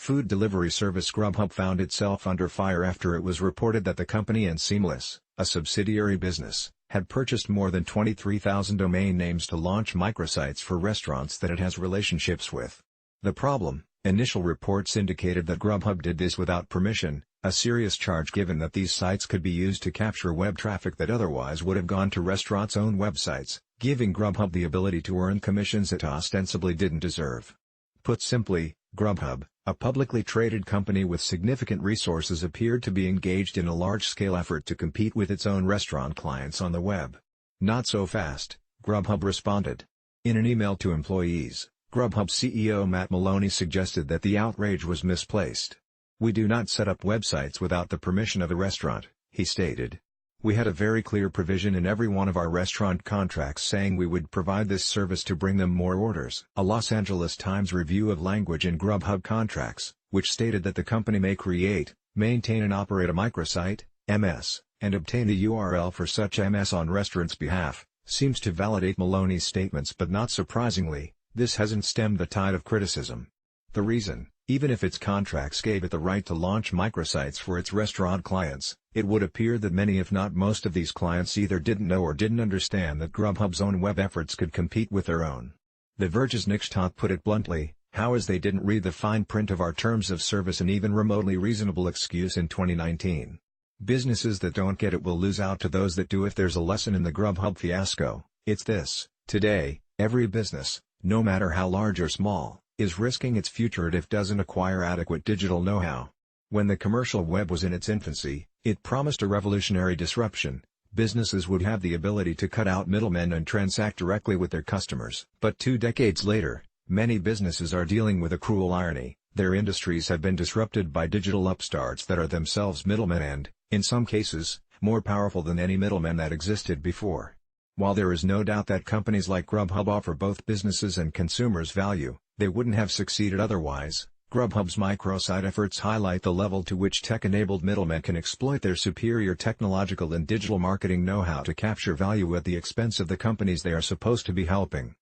food delivery service Grubhub found itself under fire after it was reported that the company and Seamless, a subsidiary business, had purchased more than 23,000 domain names to launch microsites for restaurants that it has relationships with. The problem: initial reports indicated that Grubhub did this without permission, a serious charge given that these sites could be used to capture web traffic that otherwise would have gone to restaurants' own websites, giving Grubhub the ability to earn commissions it ostensibly didn't deserve. Put simply, Grubhub, a publicly traded company with significant resources, appeared to be engaged in a large-scale effort to compete with its own restaurant clients on the web. Not so fast, Grubhub responded. In an email to employees, Grubhub CEO Matt Maloney suggested that the outrage was misplaced. "We do not set up websites without the permission of a restaurant," he stated. "We had a very clear provision in every one of our restaurant contracts saying we would provide this service to bring them more orders." A Los Angeles Times review of language in Grubhub contracts, which stated that the company may create, maintain and operate a microsite, MS, and obtain the URL for such MS on restaurants' behalf, seems to validate Maloney's statements, but not surprisingly, this hasn't stemmed the tide of criticism. The reason: even if its contracts gave it the right to launch microsites for its restaurant clients, it would appear that many if not most of these clients either didn't know or didn't understand that Grubhub's own web efforts could compete with their own. The Verge's Nick Stott put it bluntly: "How is they didn't read the fine print of our terms of service an even remotely reasonable excuse in 2019. Businesses that don't get it will lose out to those that do. If there's a lesson in the Grubhub fiasco, it's this: today, every business, no matter how large or small, is risking its future if it doesn't acquire adequate digital know-how. When the commercial web was in its infancy, it promised a revolutionary disruption. Businesses would have the ability to cut out middlemen and transact directly with their customers. But 2 decades later, many businesses are dealing with a cruel irony. Their industries have been disrupted by digital upstarts that are themselves middlemen and, in some cases, more powerful than any middlemen that existed before. While there is no doubt that companies like Grubhub offer both businesses and consumers value, they wouldn't have succeeded otherwise. Grubhub's microsite efforts highlight the level to which tech-enabled middlemen can exploit their superior technological and digital marketing know-how to capture value at the expense of the companies they are supposed to be helping.